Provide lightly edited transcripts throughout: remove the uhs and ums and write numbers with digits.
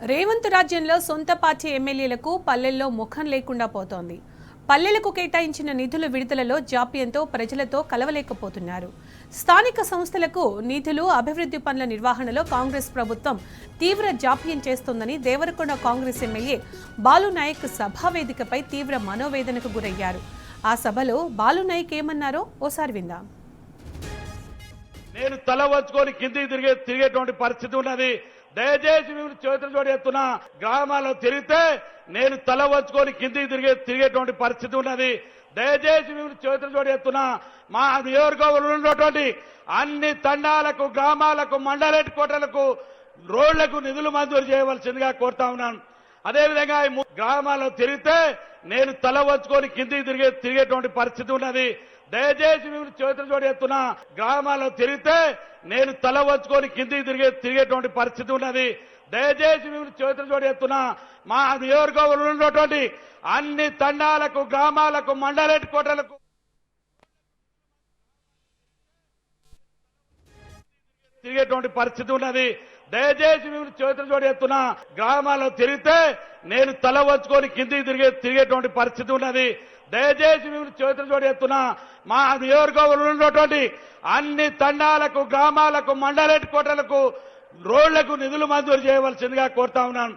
రేవంత్ రాజ్యంలో సొంత పార్టీ ఎమ్మెల్యేలకు పల్లెల్లో ముఖం లేకుండా పోతోంది. పల్లెలకు కేటాయించిన నిధుల విడుదలలో జాప్యంతో ప్రజలతో కలవలేకపోతున్నారు. స్థానిక సంస్థలకు నిధులు, అభివృద్ధి పనుల నిర్వహణలో కాంగ్రెస్ ప్రభుత్వం తీవ్ర జాప్యం చేస్తోందని దేవరకొండ కాంగ్రెస్ ఎమ్మెల్యే బాలునాయక్ సభావేదికపై తీవ్ర మనోవేదనకు గురయ్యారు. ఆ సభలో బాలునాయక్ ఏమన్నారో ఓసారి విందాం. నేను తల వంచుకొని కిందికి తిరిగేటువంటి పరిస్థితి ఉన్నది. దయచేసి మీరు చేతులు జోడెత్తున గ్రామాల్లో తిరిగితే నేను తల వంచుకొని కిందికి తిరిగేటువంటి పరిస్థితి ఉన్నది. దయచేసి మీరు చేతులు జోడెత్తున మా నియోజకవర్గంలో ఉన్నటువంటి అన్ని తండాలకు, గ్రామాలకు, మండల హెడ్ క్వార్టర్లకు రోడ్లకు నిధులు మంజూరు చేయవలసిందిగా కోరుతా ఉన్నాను. అదేవిధంగా గ్రామాల్లో తిరిగితే నేను తల వంచుకొని కిందికి తిరిగేటువంటి పరిస్థితి ఉన్నది. దయచేసి మీరు చేతులు జోడెత్తున గ్రామాల్లో తిరిగితే నేను తల వంచుకొని కిందికి తిరిగేటువంటి పరిస్థితి ఉన్నది. దయచేసి మీరు చేతులు జోడెత్తున మా నియోజకవర్గంలో ఉన్నటువంటి అన్ని తండాలకు, గ్రామాలకు, మండల హెడ్ క్వార్టర్లకు తిరిగేటువంటి పరిస్థితి ఉన్నది. దయచేసి మీరు చేతులు జోడెత్తున గ్రామాల్లో తిరిగితే నేను తల వంచుకొని కిందికి తిరిగేటువంటి పరిస్థితి ఉన్నది. దయచేసి మీరు చేతులు జోడెత్తున మా నియోజకవర్గంలో ఉన్నటువంటి అన్ని తండాలకు, గ్రామాలకు, మండల హెడ్ క్వార్టర్లకు రోడ్లకు నిధులు మంజూరు చేయవలసిందిగా కోరుతా ఉన్నాను.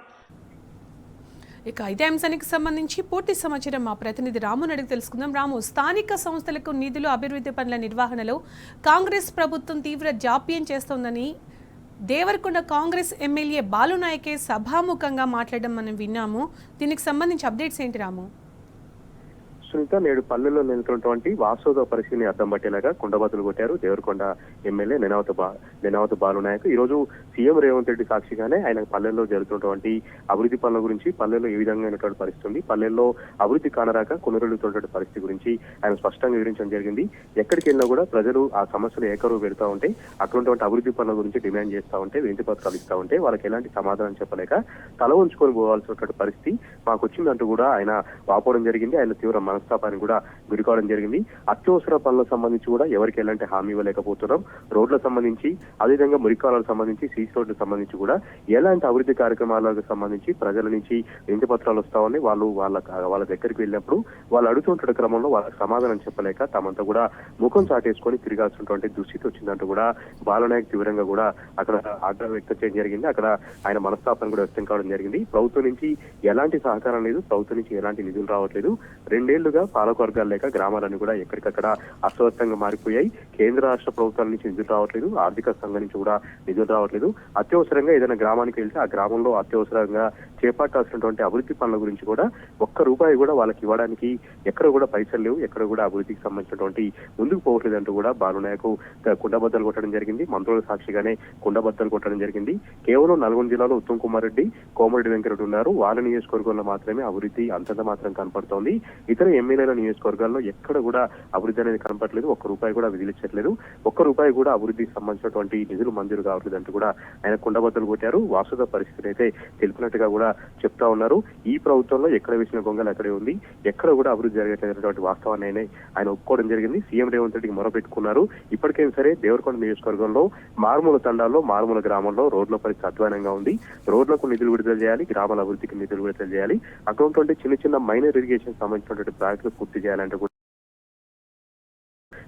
ఇక ఇదే అంశానికి సంబంధించి పూర్తి సమాచారం మా ప్రతినిధి రాముని అడిగి తెలుసుకుందాం. రాము, స్థానిక సంస్థలకు నిధులు, అభివృద్ధి పనుల నిర్వహణలో కాంగ్రెస్ ప్రభుత్వం తీవ్ర జాప్యం చేస్తోందని దేవరకొండ కాంగ్రెస్ ఎమ్మెల్యే బాలునాయకే సభాముఖంగా మాట్లాడడం మనం విన్నాము. దీనికి సంబంధించి అప్డేట్స్ ఏంటి రాము? సునీత, నేడు పల్లెల్లో నిలుతున్నటువంటి వాస్తవ పరిస్థితిని అద్దం పట్టేలాగా కుండబద్దలు కొట్టారు దేవరకొండ ఎమ్మెల్యే నెనావత బాలునాయక్. ఈ రోజు సీఎం రేవంత్ రెడ్డి సాక్షిగానే ఆయన పల్లెల్లో జరుగుతున్నటువంటి అభివృద్ధి పనుల గురించి, పల్లెల్లో ఏ విధంగా అయినటువంటి పరిస్థితి ఉంది, పల్లెల్లో అభివృద్ధి కానరాక కొనుగోలుతున్నటువంటి పరిస్థితి గురించి ఆయన స్పష్టంగా వివరించడం జరిగింది. ఎక్కడికి వెళ్ళినా కూడా ప్రజలు ఆ సమస్యలు ఏకరువు పెడతా ఉంటే, అక్కడ ఉన్నటువంటి అభివృద్ధి పనుల గురించి డిమాండ్ చేస్తూ ఉంటే, వినతి పత్రాలు ఇస్తా ఉంటే వాళ్ళకి ఎలాంటి సమాధానం చెప్పలేక తల ఉంచుకొని పోవాల్సినటువంటి పరిస్థితి మాకు వచ్చిందంటూ కూడా ఆయన వాపోవడం జరిగింది. ఆయన తీవ్ర మనస్తాపానికి కూడా గురి కావడం జరిగింది. అత్యవసర పనులకు సంబంధించి కూడా ఎవరికి ఎలాంటి హామీ ఇవ్వలేకపోతున్నాం. రోడ్లకు సంబంధించి, అదేవిధంగా మురికాలకు సంబంధించి, సీసీ రోడ్లకు సంబంధించి కూడా ఎలాంటి అభివృద్ధి కార్యక్రమాలకు సంబంధించి ప్రజల నుంచి వినతి పత్రాలు వస్తా ఉన్నాయి. వాళ్ళ దగ్గరికి వెళ్ళినప్పుడు వాళ్ళు అడుగుతుంటున్న క్రమంలో వాళ్ళకి సమాధానం చెప్పలేక తమంతా కూడా ముఖం చాటేసుకొని తిరగాల్సినటువంటి దుస్థితి వచ్చిందంటూ కూడా బాలనాయక్ తీవ్రంగా కూడా అక్కడ ఆగ్రహం వ్యక్తం చేయడం జరిగింది. అక్కడ ఆయన మనస్తాపం కూడా వ్యక్తం కావడం జరిగింది. ప్రభుత్వం నుంచి ఎలాంటి సహకారం లేదు, ప్రభుత్వం నుంచి ఎలాంటి నిధులు రావట్లేదు. 2 ఏళ్లుగా పాలకవర్గాలు లేక గ్రామాలన్నీ కూడా ఎక్కడికక్కడ అస్తవ్యస్తంగా మారిపోయాయి. కేంద్ర రాష్ట్ర ప్రభుత్వాల నుంచి నిధులు రావట్లేదు, ఆర్థిక సంఘం నుంచి కూడా నిధులు రావట్లేదు. అత్యవసరంగా ఏదైనా గ్రామానికి వెళ్తే ఆ గ్రామంలో అత్యవసరంగా చేపట్టాల్సినటువంటి అభివృద్ధి పనుల గురించి కూడా ఒక్క రూపాయి కూడా వాళ్ళకి ఇవ్వడానికి ఎక్కడ కూడా పైసలు లేవు, ఎక్కడ కూడా అభివృద్ధికి సంబంధించినటువంటి ముందుకు పోవట్లేదంటూ కూడా బాలునాయక్ కుండబద్దలు కొట్టడం జరిగింది. మంత్రుల సాక్షిగానే కుండబద్దలు కొట్టడం జరిగింది. కేవలం నల్గొండ జిల్లాలో ఉత్తమ్ కుమార్ రెడ్డి, కోమరెడ్డి వెంకరెడ్డి ఉన్నారు. వాళ్ళ నియోజకవర్గంలో మాత్రమే అభివృద్ధి అంతంత మాత్రం కనపడుతోంది. ఇతర ఎమ్మెల్యేల నియోజకవర్గాల్లో ఎక్కడ కూడా అభివృద్ధి అనేది కనపడలేదు. ఒక్క రూపాయి కూడా విధిలించట్లేదు. ఒక్క రూపాయి కూడా అభివృద్ధికి సంబంధించినటువంటి నిధులు మంజూరు కావట్లేదు అంటూ కూడా ఆయన కుండబద్దలు కొట్టారు. వాస్తవ పరిస్థితి అయితే తెలిపినట్టుగా కూడా చెప్తా ఉన్నారు. ఈ ప్రభుత్వంలో ఎక్కడ వేసిన గొంగలు అక్కడే ఉంది, ఎక్కడ కూడా అభివృద్ధి జరగట్లేదనేటువంటి వాస్తవాన్ని ఆయన ఒప్పుకోవడం జరిగింది. సీఎం రేవంత్ రెడ్డికి మొరపెట్టుకున్నారు. ఇప్పటికైనా సరే దేవరకొండ నియోజకవర్గంలో మారుమూల తండాల్లో, మారుమూల గ్రామంలో రోడ్ల పరిస్థితి అధ్వానంగా ఉంది. రోడ్లకు నిధులు విడుదల చేయాలి, గ్రామాల అభివృద్ధికి నిధులు విడుదల చేయాలి. అక్కడ ఉన్నటువంటి చిన్న మైనర్ ఇరిగేషన్ సంబంధించినటువంటి ప్రాజెక్టులు పూర్తి చేయాలంటే కూడా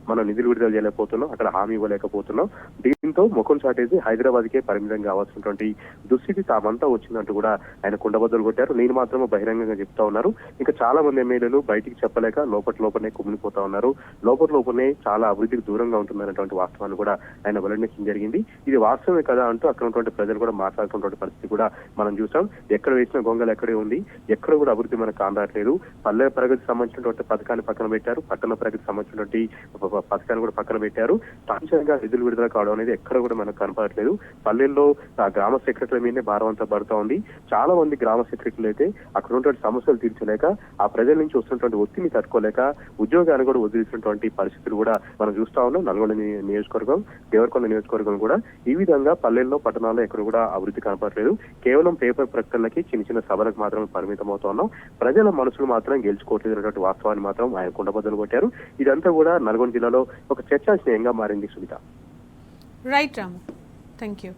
మనం నిధులు విడుదల చేయలేకపోతున్నాం, అక్కడ హామీ ఇవ్వలేకపోతున్నాం. దీంతో ముఖం చాటేసి హైదరాబాద్ కే పరిమితం కావాల్సినటువంటి దుస్థితి తామంతా వచ్చిందంటూ కూడా ఆయన కుండబద్దలు కొట్టారు. నేను మాత్రమే బహిరంగంగా చెప్తా ఉన్నారు. ఇంకా చాలా మంది ఎమ్మెల్యేలు బయటికి చెప్పలేక లోపలనే కుమిలిపోతా ఉన్నారు. లోపలనే చాలా అభివృద్ధికి దూరంగా ఉంటున్నటువంటి వాస్తవాన్ని కూడా ఆయన వెల్లడించడం జరిగింది. ఇది వాస్తవమే కదా అంటూ అక్కడ ఉన్నటువంటి ప్రజలు కూడా మాట్లాడుతున్నటువంటి పరిస్థితి కూడా మనం చూసాం. ఎక్కడ వేసిన గొంగలు ఎక్కడే ఉంది, ఎక్కడ కూడా అభివృద్ధి మనకు కానరాట్లేదు. పల్లె ప్రగతికి సంబంధించినటువంటి పథకాన్ని పక్కన పెట్టారు, పట్టణ ప్రగతికి సంబంధించినటువంటి పథకాన్ని కూడా పక్కన పెట్టారు. తాంచంగా నిధులు విడుదల కావడం అనేది ఎక్కడ కూడా మనకు కనపడట్లేదు. పల్లెల్లో ఆ గ్రామ సెక్రటరీల మీదనే భారం అంతా పడుతూ ఉంది. చాలా మంది గ్రామ సెక్రటరీలు అయితే అక్కడ ఉన్నటువంటి సమస్యలు తీర్చలేక, ఆ ప్రజల నుంచి వస్తున్నటువంటి ఒత్తిడిని తట్టుకోలేక ఉద్యోగాన్ని కూడా వదిలిసినటువంటి పరిస్థితులు కూడా మనం చూస్తా ఉన్నాం. నల్గొండ నియోజకవర్గం, దేవరకొండ నియోజకవర్గం కూడా ఈ విధంగా పల్లెల్లో, పట్టణాల్లో ఎక్కడ కూడా అభివృద్ధి కనపడలేదు. కేవలం పేపర్ ప్రకటనలకి, చిన్న సభలకు మాత్రమే పరిమితం అవుతా ఉన్నాం. ప్రజల మనసులు మాత్రం గెలుచుకోవట్లేదు అనేటువంటి వాస్తవాన్ని మాత్రం ఆయన కుండబద్దలు కొట్టారు. ఇదంతా కూడా నల్గొండ జిల్లాలో ఒక చర్చాశనీయంగా మారింది. Sunitha. Right Ramu, thank you.